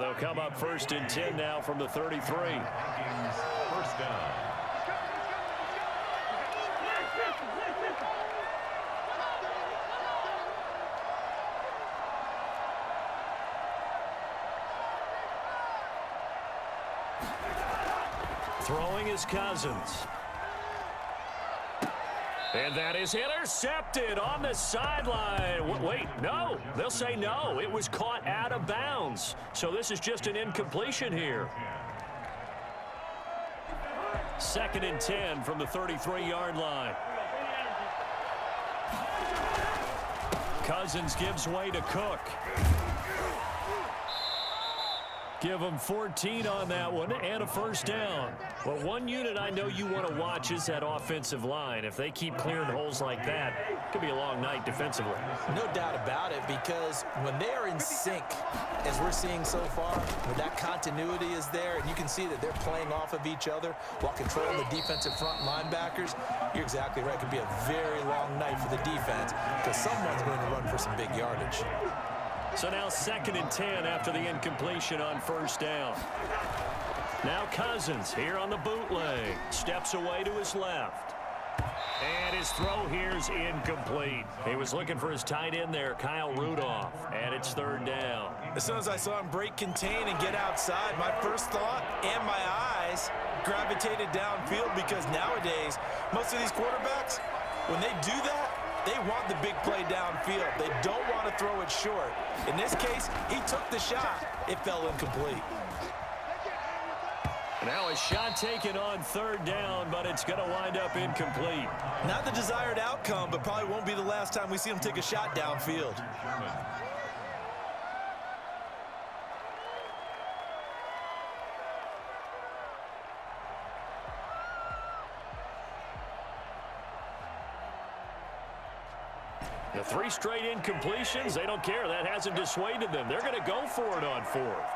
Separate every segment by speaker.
Speaker 1: they'll come up 1st and 10 now from the 33.
Speaker 2: First down.
Speaker 1: Throwing is Cousins. And that is intercepted on the sideline. Wait, no. They'll say no. It was caught out of bounds. So this is just an incompletion here. 2nd and 10 from the 33-yard line. Cousins gives way to Cook. Give them 14 on that one and a 1st down. Well, one unit I know you want to watch is that offensive line. If they keep clearing holes like that, it could be a long night defensively.
Speaker 3: No doubt about it, because when they are in sync, as we're seeing so far, when that continuity is there, and you can see that they're playing off of each other while controlling the defensive front linebackers, you're exactly right. It could be a very long night for the defense because someone's going to run for some big yardage.
Speaker 1: So now 2nd and 10 after the incompletion on 1st down. Now Cousins here on the bootleg. Steps away to his left. And his throw here is incomplete. He was looking for his tight end there, Kyle Rudolph. And it's 3rd down.
Speaker 3: As soon as I saw him break contain and get outside, my first thought and my eyes gravitated downfield, because nowadays, most of these quarterbacks, when they do that, they want the big play downfield. They don't want to throw it short. In this case, he took the shot. It fell incomplete.
Speaker 1: Now a shot taken on 3rd down, but it's going to wind up incomplete.
Speaker 3: Not the desired outcome, but probably won't be the last time we see him take a shot downfield.
Speaker 1: The 3 straight incompletions, they don't care. That hasn't dissuaded them. They're going to go for it on 4th.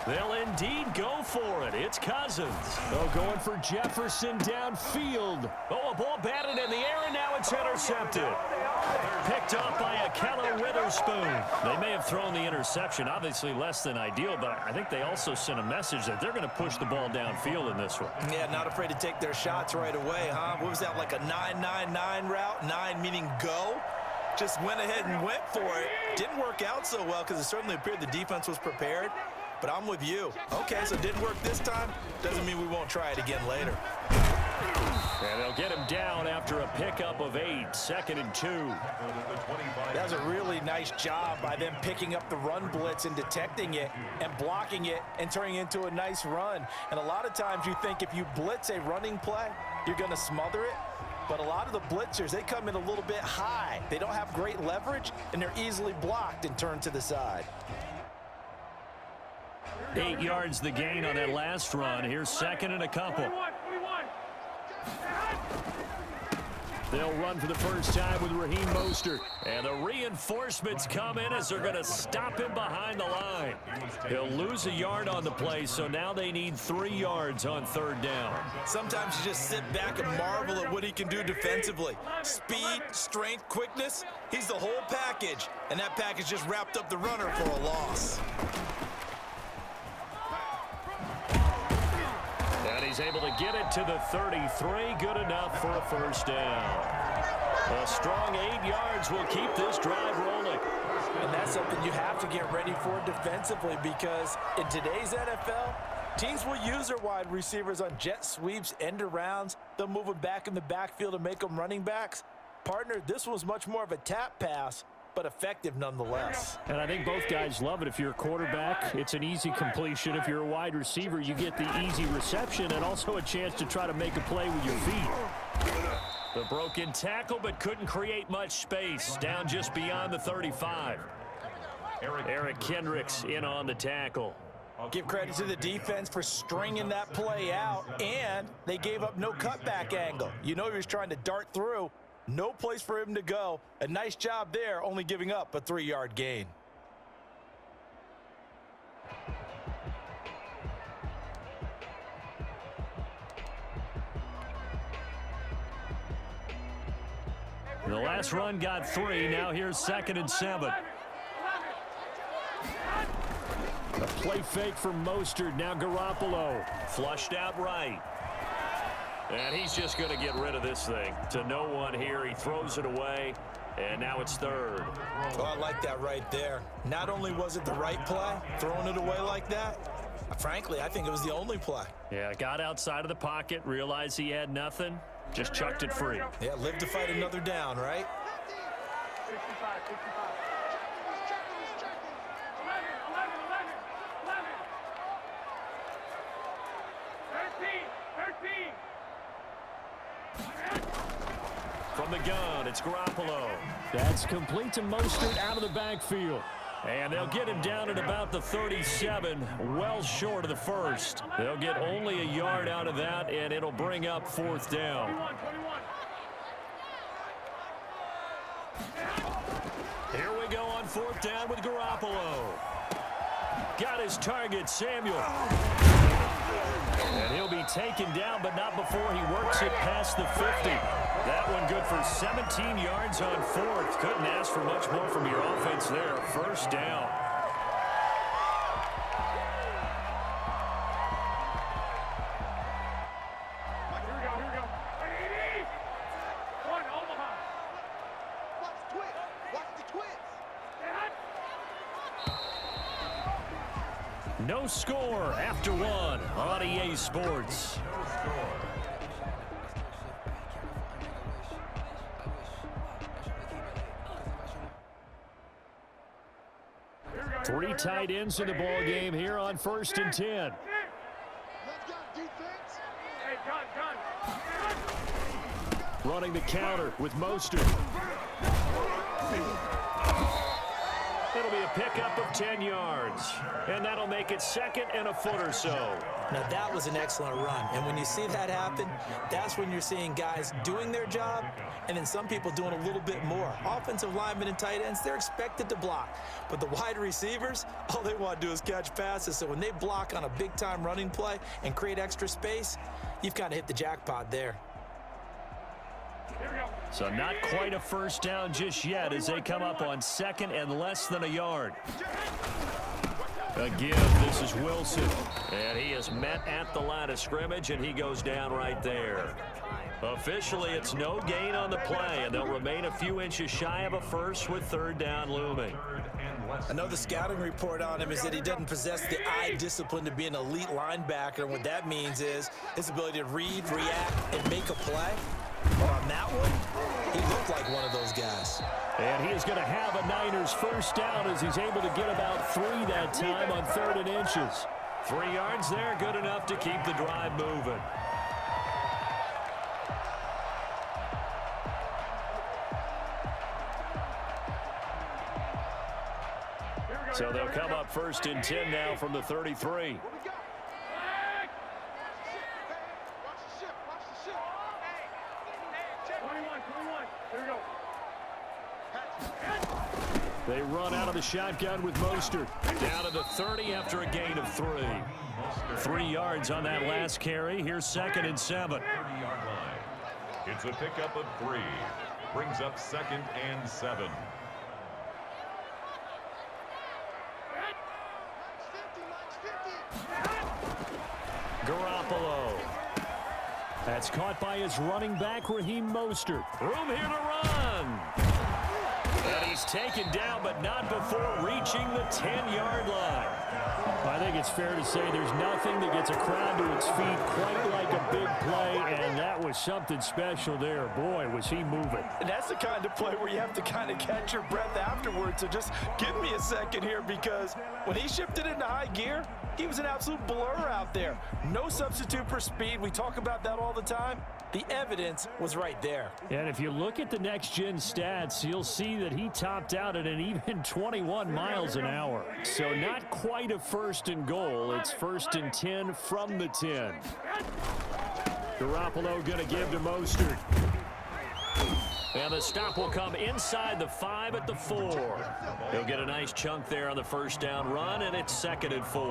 Speaker 1: They'll indeed go for it. It's Cousins. Oh, going for Jefferson downfield. Oh, a ball batted in the air, and now it's intercepted. Picked up by Akello Witherspoon. They may have thrown the interception, obviously less than ideal, but I think they also sent a message that they're going to push the ball downfield in this one.
Speaker 3: Yeah, not afraid to take their shots right away, huh? What was that, like a 9-9-9 route? 9 meaning go? Just went ahead and went for it. Didn't work out so well because it certainly appeared the defense was prepared. But I'm with you. Okay, so it didn't work this time. Doesn't mean we won't try it again later.
Speaker 1: And they'll get him down after a pickup of 8, 2nd and 2.
Speaker 3: That was a really nice job by them picking up the run blitz and detecting it and blocking it and turning it into a nice run. And a lot of times you think if you blitz a running play, you're going to smother it. But a lot of the blitzers, they come in a little bit high. They don't have great leverage, and they're easily blocked and turned to the side.
Speaker 1: 8 yards the gain on that last run. Here's 2nd and a couple. They'll run for the first time with Raheem Mostert. And the reinforcements come in as they're going to stop him behind the line. He'll lose a yard on the play, so now they need 3 yards on 3rd down.
Speaker 3: Sometimes you just sit back and marvel at what he can do defensively. Speed, strength, quickness, he's the whole package. And that package just wrapped up the runner for a loss.
Speaker 1: And he's able to get it to the 33. Good enough for a 1st down. A strong 8 yards will keep this drive rolling.
Speaker 3: And that's something you have to get ready for defensively, because in today's NFL, teams will use their wide receivers on jet sweeps, end arounds. They'll move them back in the backfield and make them running backs. Partner, this was much more of a tap pass, but effective nonetheless.
Speaker 1: And I think both guys love it. If you're a quarterback, it's an easy completion. If you're a wide receiver, you get the easy reception and also a chance to try to make a play with your feet. The broken tackle, but couldn't create much space. Down just beyond the 35. Eric Kendricks in on the tackle.
Speaker 3: Give credit to the defense for stringing that play out, and they gave up no cutback angle. You know he was trying to dart through. No place for him to go. A nice job there, only giving up a 3-yard gain.
Speaker 1: The last run got 3. Now here's 2nd and 7. A play fake from Mostert. Now Garoppolo. Flushed out right. And he's just going to get rid of this thing. To no one here. He throws it away. And now it's third.
Speaker 3: Oh, I like that right there. Not only was it the right play, throwing it away like that, frankly, I think it was the only play.
Speaker 1: Yeah, got outside of the pocket, realized he had nothing, just chucked it free.
Speaker 3: Yeah, live to fight another down, right?
Speaker 4: 65, 65.
Speaker 1: From the gun, it's Garoppolo. That's complete to Mostert out of the backfield. And they'll get him down at about the 37, well short of the first. They'll get only a yard out of that, and it'll bring up fourth down.
Speaker 4: 21.
Speaker 1: Here we go on fourth down with Garoppolo. Got his target, Samuel. And he'll be taken down, but not before he works it past the 50. That one good for 17 yards on fourth. Couldn't ask for much more from your offense there. First down.
Speaker 4: Here we go. One, Omaha. Watch the twins.
Speaker 1: No score after one on EA Sports.
Speaker 2: No score.
Speaker 1: Three tight ends in the ball game here on 1st and 10.
Speaker 4: Let's go, defense. Hey, gun.
Speaker 1: Running the counter with Mostert. It'll be a pickup of 10 yards. And that'll make it 2nd and a foot or so.
Speaker 3: Now, that was an excellent run. And when you see that happen, that's when you're seeing guys doing their job and then some people doing a little bit more. Offensive linemen and tight ends, they're expected to block. But the wide receivers, all they want to do is catch passes. So when they block on a big-time running play and create extra space, you've kind of hit the jackpot there.
Speaker 1: So not quite a first down just yet as they come up on 2nd and less than a yard. Again, this is Wilson. And he is met at the line of scrimmage, and he goes down right there. Officially, it's no gain on the play, and they'll remain a few inches shy of a first with 3rd down looming.
Speaker 3: I know the scouting report on him is that he doesn't possess the eye discipline to be an elite linebacker. And what that means is his ability to read, react, and make a play. But on that one, he looked like one of those guys.
Speaker 1: And he is going to have a Niners first down as he's able to get about 3 that time on 3rd and inches. 3 yards there, good enough to keep the drive moving. So they'll come up 1st and 10 now from the 33. They run out of the shotgun with Mostert. Down to the 30 after a gain of 3. 3 yards on that last carry. Here's 2nd and 7.
Speaker 2: 30-yard line. It's a pickup of 3. Brings up 2nd and 7.
Speaker 1: Garoppolo. That's caught by his running back, Raheem Mostert. Room here to run. And he's taken down, but not before reaching the 10-yard line. I think it's fair to say there's nothing that gets a crowd to its feet quite like a big play, and that was something special there. Boy, was he moving.
Speaker 3: And that's the kind of play where you have to kind of catch your breath afterwards. So just give me a second here, because when he shifted into high gear, he was an absolute blur out there. No substitute for speed. We talk about that all the time. The evidence was right there.
Speaker 1: And if you look at the next-gen stats, you'll see that he topped out at an even 21 miles an hour. So not quite a 1st and goal. It's 1st and 10 from the 10. Garoppolo going to give to Mostert. And the stop will come inside the 5 at the 4. He'll get a nice chunk there on the first down run, and it's 2nd and 4.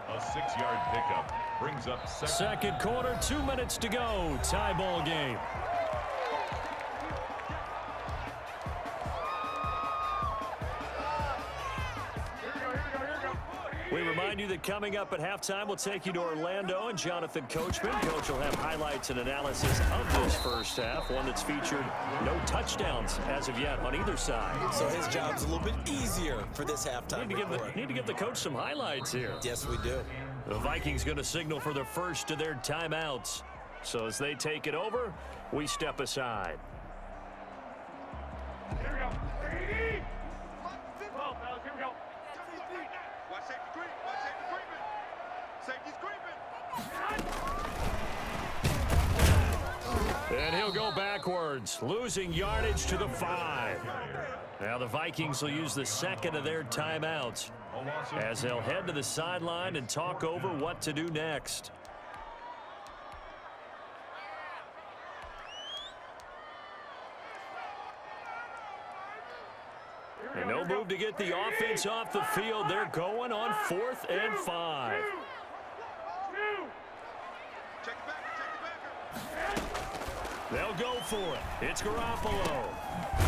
Speaker 2: A 6-yard pickup brings up 2nd.
Speaker 1: Second quarter, 2 minutes to go. Tie ball game.
Speaker 4: Here we go.
Speaker 1: We remind you that coming up at halftime, we'll take you to Orlando and Jonathan Coachman. Coach will have highlights and analysis of this first half, one that's featured no touchdowns as of yet on either side.
Speaker 3: So his job's a little bit easier for this halftime report.
Speaker 1: Need to give the coach some highlights here.
Speaker 3: Yes, we do.
Speaker 1: The Vikings going to signal for the first of their timeouts. So as they take it over, we step aside.
Speaker 4: Here we go. Well, fellas, here we go. Watch safety creep. Watch safety creeping. Safety's creeping.
Speaker 1: And he'll go backwards, losing yardage to the 5. Now the Vikings will use the second of their timeouts as they'll head to the sideline and talk over what to do next. And no move to get the offense off the field. They're going on 4th and 5.
Speaker 4: Check the backer.
Speaker 1: They'll go for it. It's Garoppolo.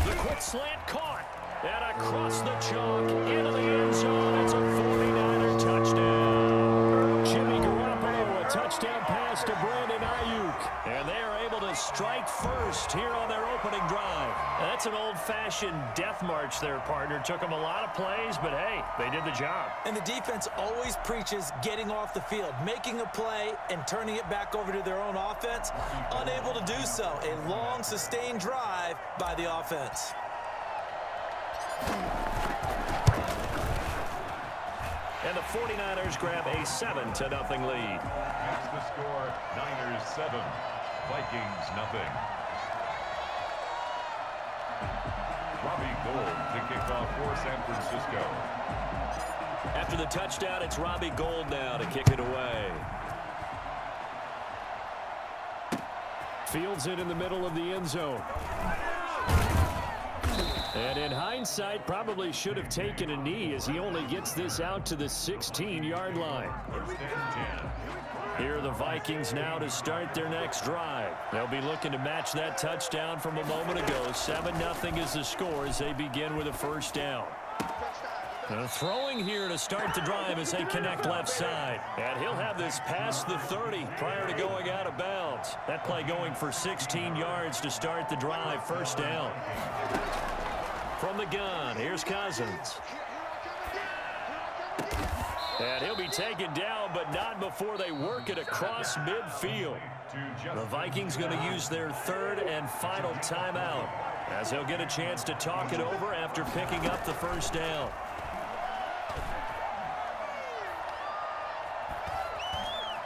Speaker 1: The quick slant caught. And across the chalk into the end zone. It's a 49er touchdown. Jimmy Garoppolo, a touchdown pass to Brandon Ayuk. And they are able to strike first here on their opening drive. That's an old-fashioned death march there, partner. Took them a lot of plays, but hey, they did the job.
Speaker 3: And the defense always preaches getting off the field, making a play, and turning it back over to their own offense. Unable to do so. A long, sustained drive by the offense.
Speaker 1: And the 49ers grab a 7-0 lead.
Speaker 2: That's the score. Niners 7, Vikings nothing. Robbie Gould to kick off for San Francisco.
Speaker 1: After the touchdown, it's Robbie Gould now to kick it away. Fields it in the middle of the end zone. And in hindsight, probably should have taken a knee as he only gets this out to the 16-yard line.
Speaker 2: First and 10.
Speaker 1: Here are the Vikings now to start their next drive. They'll be looking to match that touchdown from a moment ago. 7-0 is the score as they begin with a first down. Throwing here to start the drive as they connect left side. And he'll have this past the 30 prior to going out of bounds. That play going for 16 yards to start the drive. First down. From the gun, here's Cousins. And he'll be taken down, but not before they work it across midfield. The Vikings going to use their third and final timeout as they'll get a chance to talk it over after picking up the first down.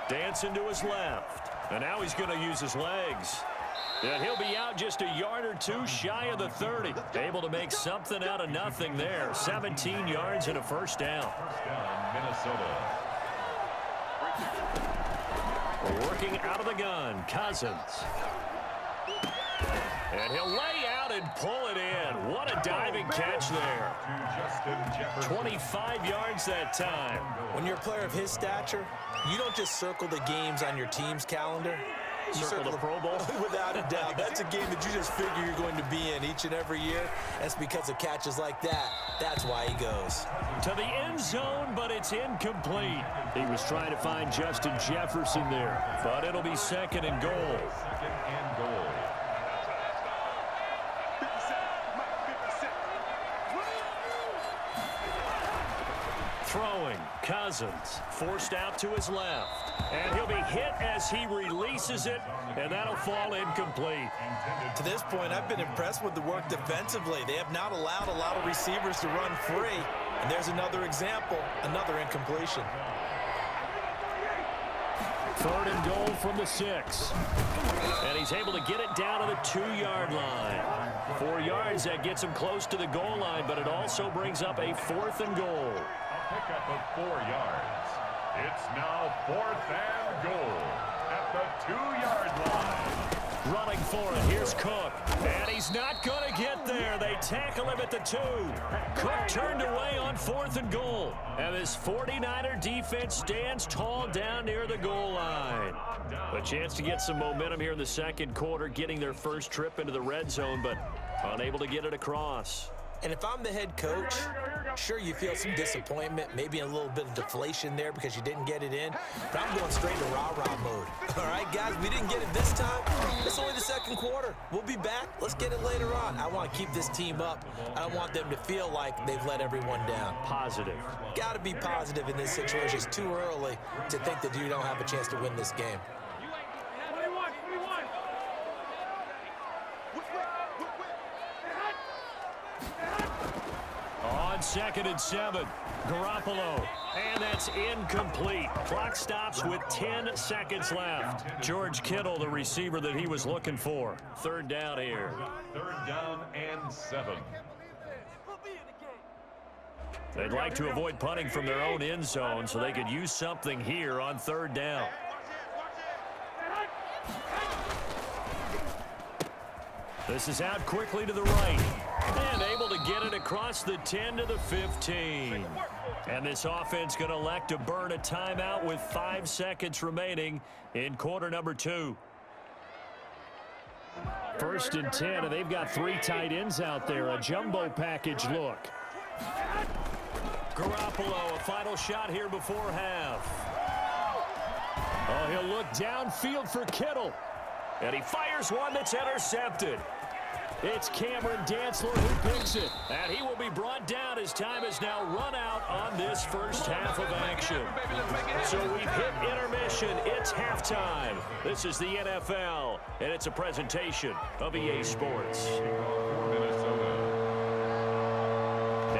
Speaker 1: Dancing to his left. And now he's going to use his legs. And he'll be out just a yard or two shy of the 30. Able to make something out of nothing there. 17 yards and a first down.
Speaker 2: First down, Minnesota.
Speaker 1: Working out of the gun, Cousins. And he'll lay out and pull it in. What a diving catch there.
Speaker 2: To Justin Jefferson.
Speaker 1: 25 yards that time.
Speaker 3: When you're a player of his stature, you don't just circle the games on your team's calendar. You
Speaker 1: Circle the Pro Bowl?
Speaker 3: Without a doubt. That's a game that you just figure you're going to be in each and every year. That's because of catches like that. That's why he goes.
Speaker 1: To the end zone, but it's incomplete. He was trying to find Justin Jefferson there, but it'll be second and goal.
Speaker 2: Second and goal.
Speaker 1: Throwing, Cousins, forced out to his left. And he'll be hit as he releases it, and that'll fall incomplete.
Speaker 3: To this point, I've been impressed with the work defensively. They have not allowed a lot of receivers to run free. And there's another example, another incompletion.
Speaker 1: Third and goal from the 6. And he's able to get it down to the 2-yard line. 4 yards, that gets him close to the goal line, but it also brings up a 4th and goal.
Speaker 2: Pickup of 4 yards. It's now 4th and goal at the 2-yard line.
Speaker 1: Running for it. Here's Cook. And he's not going to get there. They tackle him at the 2. Cook turned away on 4th and goal. And this 49er defense stands tall down near the goal line. A chance to get some momentum here in the second quarter, getting their first trip into the red zone, but unable to get it across.
Speaker 3: And if I'm the head coach, sure, you feel some disappointment, maybe a little bit of deflation there because you didn't get it in, but I'm going straight to rah-rah mode. All right, guys, we didn't get it this time. It's only the second quarter. We'll be back. Let's get it later on. I want to keep this team up. I don't want them to feel like they've let everyone down.
Speaker 1: Positive.
Speaker 3: Got to be positive in this situation. It's too early to think that you don't have a chance to win this game.
Speaker 1: On 2nd and 7, Garoppolo, and that's incomplete. Clock stops with 10 seconds left. George Kittle, the receiver that he was looking for. 3rd down here.
Speaker 2: 3rd down and 7.
Speaker 1: They'd like to avoid punting from their own end zone so they could use something here on 3rd down. This is out quickly to the right. And able to get it across the 10 to the 15. And this offense going to elect to burn a timeout with 5 seconds remaining in quarter number 2. 1st and 10, and they've got 3 tight ends out there. A jumbo package look. Garoppolo, a final shot here before half. Oh, he'll look downfield for Kittle. And he fires one that's intercepted. It's Cameron Dantzler who picks it. And he will be brought down as time has now run out on this first half of action. So we've hit intermission. It's halftime. This is the NFL, and it's a presentation of EA Sports.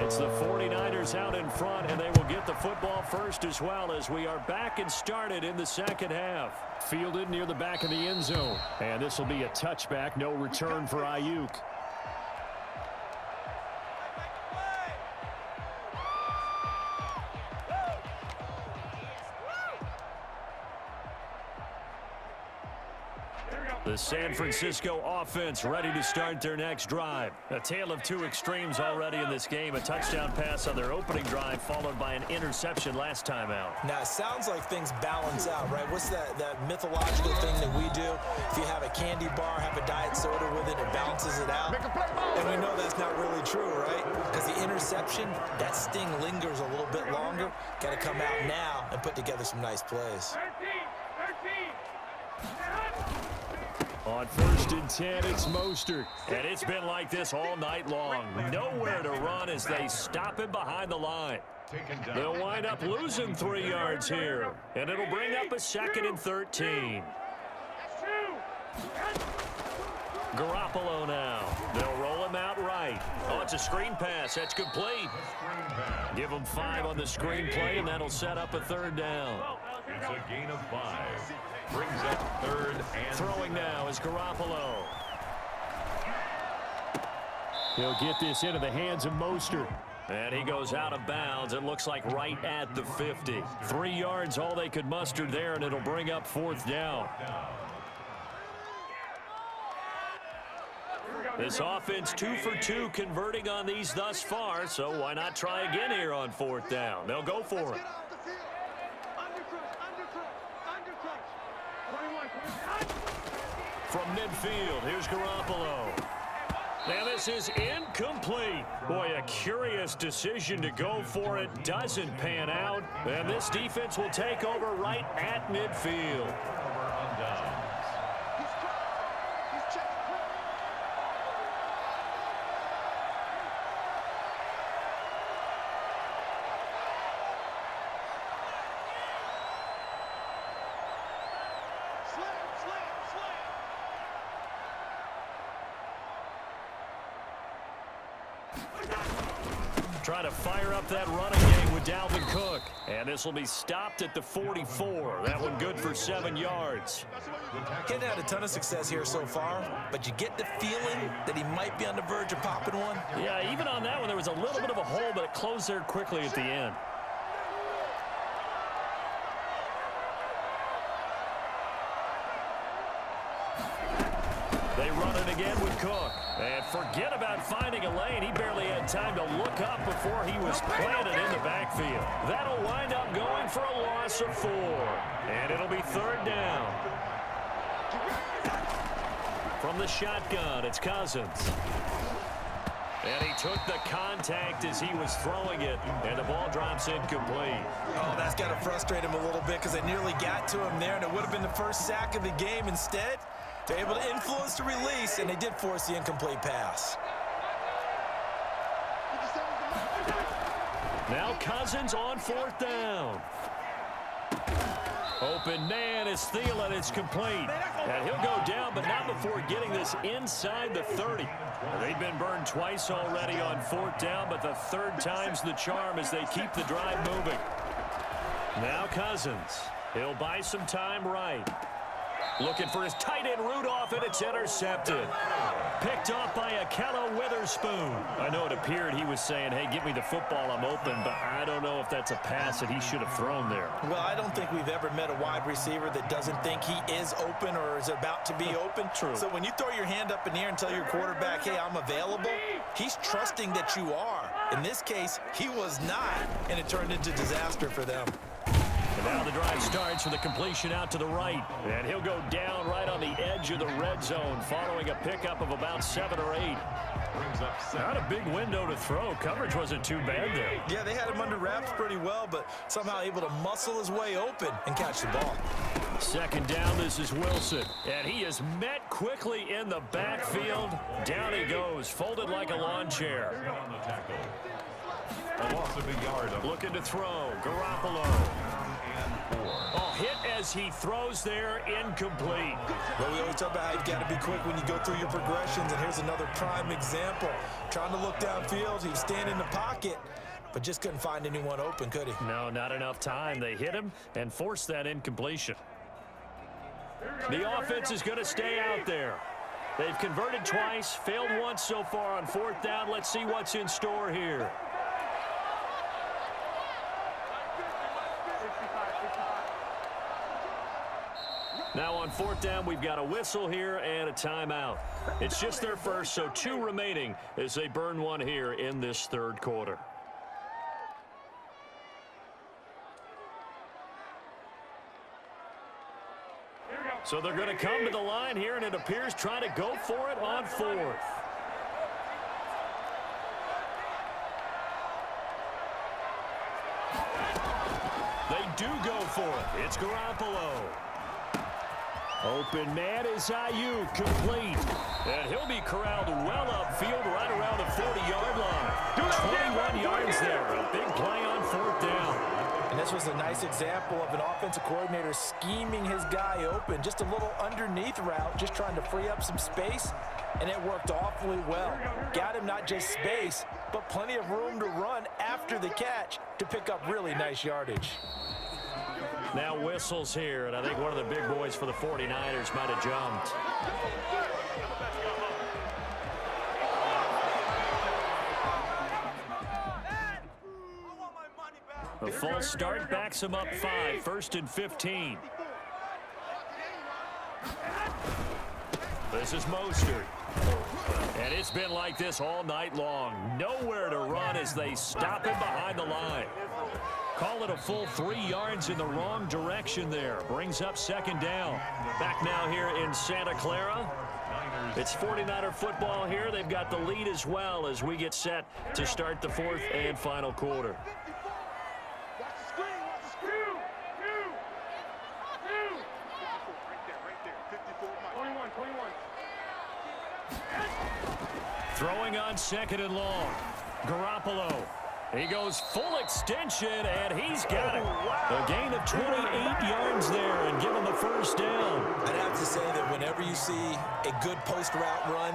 Speaker 1: It's the 49ers out in front, and they will get the football first as well as we are back and started in the second half. Fielded near the back of the end zone. And this will be a touchback, no return for Ayuk. The San Francisco offense ready to start their next drive. A tale of 2 extremes already in this game. A touchdown pass on their opening drive followed by an interception last time out.
Speaker 3: Now, it sounds like things balance out, right? What's that mythological thing that we do? If you have a candy bar, have a diet soda with it, it balances it out. And we know that's not really true, right? Because the interception, that sting lingers a little bit longer. Got to come out now and put together some nice plays.
Speaker 1: On 1st and 10, it's Mostert. And it's been like this all night long. Nowhere to run as they stop him behind the line. They'll wind up losing 3 yards here. And it'll bring up a 2nd and 13. Garoppolo now. They'll roll him out right. Oh, it's a screen pass. That's complete. Give them 5 on the screen play, and that'll set up a 3rd down.
Speaker 2: It's a gain of 5. Brings up 3rd and
Speaker 1: Throwing now is Garoppolo. He'll get this into the hands of Mostert. And he goes out of bounds. It looks like right at the 50. 3 yards, all they could muster there, and it'll bring up 4th down. This offense 2 for 2 converting on these thus far, so why not try again here on 4th down? They'll go for it. From midfield, here's Garoppolo. And this is incomplete. Boy, a curious decision to go for it. Doesn't pan out. And this defense will take over right at midfield. Try to fire up that running game with Dalvin Cook. And this will be stopped at the 44. That one good for 7 yards.
Speaker 3: Hadn't had a ton of success here so far, but you get the feeling that he might be on the verge of popping one.
Speaker 1: Yeah, even on that one, there was a little bit of a hole, but it closed there quickly at the end. They run it again with Cook. And forget about finding a lane. He barely had time to look up before he was planted in the backfield. That'll wind up going for a loss of 4. And it'll be 3rd down. From the shotgun, it's Cousins. And he took the contact as he was throwing it, and the ball drops incomplete.
Speaker 3: Oh, that's got to frustrate him a little bit because they nearly got to him there, and it would have been the first sack of the game. Instead, they're able to influence the release, and they did force the incomplete pass.
Speaker 1: Now Cousins on 4th down. Open man is Thielen. It's complete. And he'll go down, but not before getting this inside the 30. They've been burned twice already on 4th down, but the third time's the charm as they keep the drive moving. Now Cousins. He'll buy some time right. Looking for his tight end Rudolph, and it's intercepted. Picked off by Akello Witherspoon. I know it appeared he was saying, hey, give me the football, I'm open, but I don't know if that's a pass that he should have thrown there.
Speaker 3: Well, I don't think we've ever met a wide receiver that doesn't think he is open or is about to be open.
Speaker 1: True.
Speaker 3: So when you throw your hand up in the air and tell your quarterback, hey, I'm available, he's trusting that you are. In this case, he was not, and it turned into disaster for them.
Speaker 1: And now the drive starts with a completion out to the right. And he'll go down right on the edge of the red zone following a pickup of about 7 or 8. Not a big window to throw. Coverage wasn't too bad there.
Speaker 3: Yeah, they had him under wraps pretty well, but somehow able to muscle his way open and catch the ball.
Speaker 1: 2nd down, this is Wilson. And he is met quickly in the backfield. Down he goes, folded like a lawn chair.
Speaker 2: A loss of a yard.
Speaker 1: Looking to throw. Garoppolo. Oh, hit as he throws there, incomplete.
Speaker 3: Well, we always talk about how you've got to be quick when you go through your progressions, and here's another prime example. Trying to look downfield, he was standing in the pocket, but just couldn't find anyone open, could he?
Speaker 1: No, not enough time. They hit him and forced that incompletion. The offense is going to stay out there. They've converted twice, failed once so far on 4th down. Let's see what's in store here. Now on 4th down, we've got a whistle here and a timeout. It's just their first, so 2 remaining as they burn one here in this 3rd quarter. So they're going to come to the line here, and it appears trying to go for it on 4th. They do go for it. It's Garoppolo. Open man is Ayuk, complete. And he'll be corralled well upfield right around the 40-yard line. 21 yards there. A big play on 4th down.
Speaker 3: And this was a nice example of an offensive coordinator scheming his guy open. Just a little underneath route, just trying to free up some space, and it worked awfully well. Got him not just space, but plenty of room to run after the catch to pick up really nice yardage.
Speaker 1: Now whistles here, and I think one of the big boys for the 49ers might have jumped. The false start backs him up 5, 1st and 15. This is Mostert. And it's been like this all night long. Nowhere to run as they stop him behind the line. Call it a full 3 yards in the wrong direction there. Brings up 2nd down. Back now here in Santa Clara. It's 49er football here. They've got the lead as well as we get set to start the 4th and final quarter. Throwing on 2nd and long. Garoppolo. He goes full extension, and he's got it. A gain of 28 yards there and give him the 1st down.
Speaker 3: I'd have to say that whenever you see a good post route run,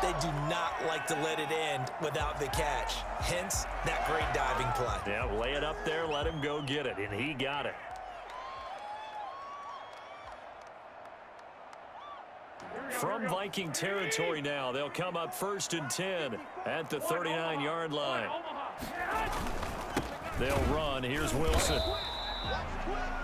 Speaker 3: they do not like to let it end without the catch. Hence, that great diving play.
Speaker 1: Yeah, lay it up there, let him go get it, and he got it. From Viking territory now, they'll come up 1st and 10 at the 39-yard line. They'll run. Here's Wilson.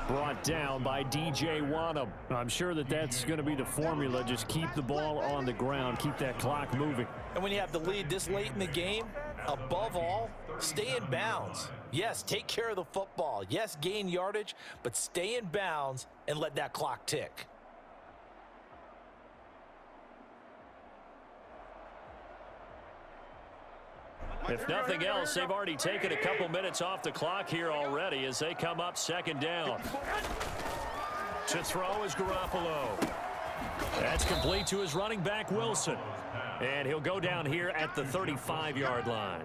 Speaker 1: Brought down by DJ Wanham. I'm sure that that's going to be the formula. Just keep the ball on the ground. Keep that clock moving.
Speaker 3: And when you have the lead this late in the game, above all, stay in bounds. Yes, take care of the football. Yes, gain yardage, but stay in bounds and let that clock tick.
Speaker 1: If nothing else, they've already taken a couple minutes off the clock here already as they come up second down. To throw is Garoppolo. That's complete to his running back, Wilson. And he'll go down here at the 35-yard line.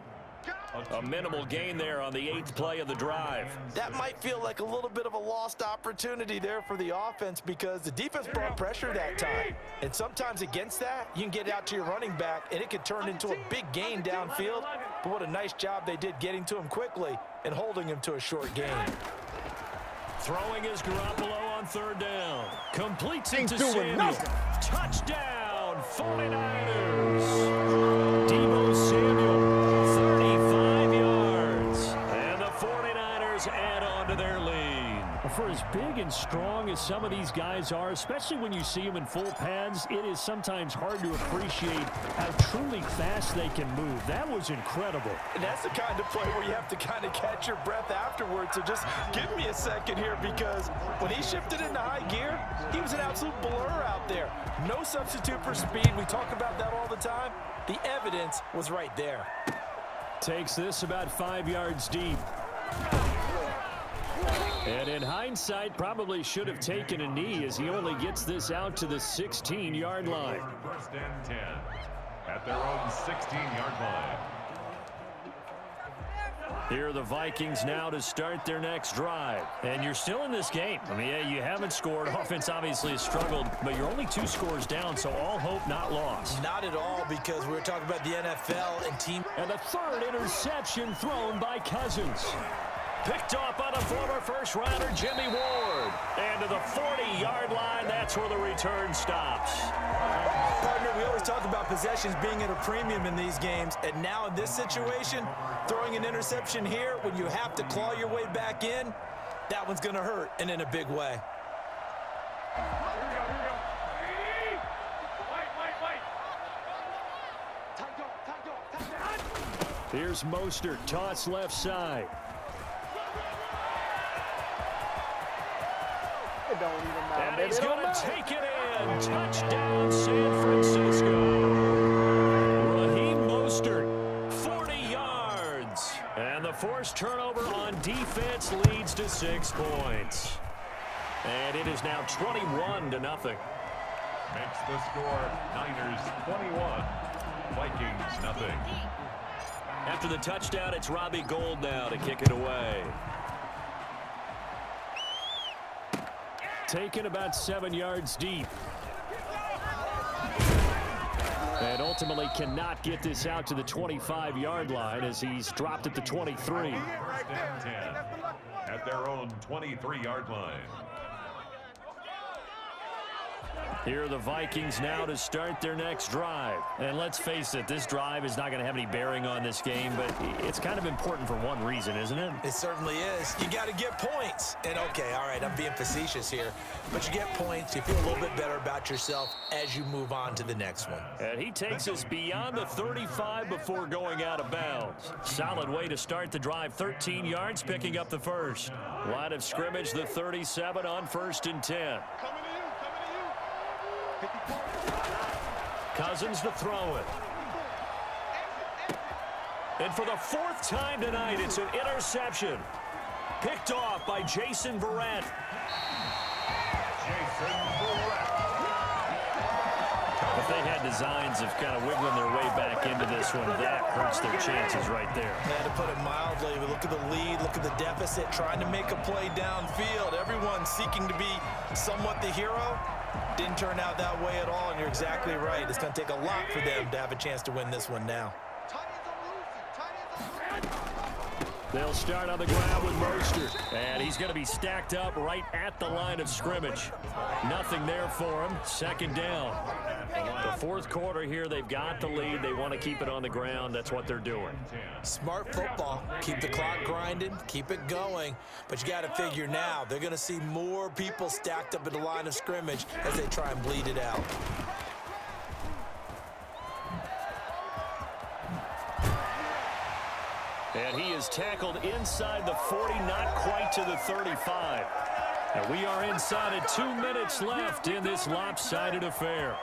Speaker 1: A minimal gain there on the 8th play of the drive.
Speaker 3: That might feel like a little bit of a lost opportunity there for the offense because the defense brought pressure that time. And sometimes against that, you can get out to your running back, and it could turn into a big gain downfield. But what a nice job they did getting to him quickly and holding him to a short gain.
Speaker 1: Throwing is Garoppolo on third down. Completes it to Samuel. Touchdown, 49ers. Deebo Samuel, 35 yards. And the 49ers add on to their lead. For as big and strong as some of these guys are, especially when you see them in full pads, it is sometimes hard to appreciate how truly fast they can move. That was incredible.
Speaker 3: And that's the kind of play where you have to kind of catch your breath afterwards. So just give me a second here because when he shifted into high gear, he was an absolute blur out there. No substitute for speed. We talk about that all the time. The evidence was right there.
Speaker 1: Takes this about 5 yards deep. And in hindsight, probably should have taken a knee as he only gets this out to the 16-yard line.
Speaker 2: First and 10 at their own 16-yard line.
Speaker 1: Here are the Vikings now to start their next drive. And you're still in this game. I mean, yeah, you haven't scored. Offense obviously has struggled, but you're only 2 scores down, so all hope not lost.
Speaker 3: Not at all, because we were talking about the NFL and team.
Speaker 1: And the third interception thrown by Cousins. Picked off by the former first-rounder Jimmy Ward. And to the 40-yard line, that's where the return stops.
Speaker 3: Partner, we always talk about possessions being at a premium in these games. And now in this situation, throwing an interception here when you have to claw your way back in, that one's going to hurt, and in a big way.
Speaker 1: Here's Mostert, toss left side. And he's going to take it in. Touchdown, San Francisco. Raheem Mostert, 40 yards. And the forced turnover on defense leads to 6 points. And it is now 21-0.
Speaker 2: Makes the score Niners 21, Vikings nothing.
Speaker 1: After the touchdown, it's Robbie Gould now to kick it away. Taken about 7 yards deep. And ultimately cannot get this out to the 25-yard line as he's dropped at the 23.
Speaker 2: First and 10 at their own 23-yard line.
Speaker 1: Here are the Vikings now to start their next drive. And let's face it, this drive is not going to have any bearing on this game, but it's kind of important for one reason, isn't it?
Speaker 3: It certainly is. You got to get points. And okay, all right, I'm being facetious here, but you get points, you feel a little bit better about yourself as you move on to the next one.
Speaker 1: And he takes us beyond the 35 before going out of bounds. Solid way to start the drive, 13 yards, picking up the first. Line of scrimmage, the 37 on 1st and 10. Cousins to throw it. And for the 4th time tonight, it's an interception. Picked off by Jason Verrett. If they had designs of kind of wiggling their way back into this one, that hurts their chances right there.
Speaker 3: Yeah, to put it mildly, look at the lead, look at the deficit, trying to make a play downfield. Everyone seeking to be somewhat the hero. Didn't turn out that way at all, and you're exactly right. It's going to take a lot for them to have a chance to win this one now.
Speaker 1: They'll start on the ground with Mostert, and he's going to be stacked up right at the line of scrimmage. Nothing there for him. 2nd down. The 4th quarter here, they've got the lead. They want to keep it on the ground. That's what they're doing.
Speaker 3: Smart football. Keep the clock grinding, keep it going. But you got to figure now, they're going to see more people stacked up at the line of scrimmage as they try and bleed it out.
Speaker 1: And he is tackled inside the 40, not quite to the 35. And we are inside of 2 minutes left in this lopsided affair.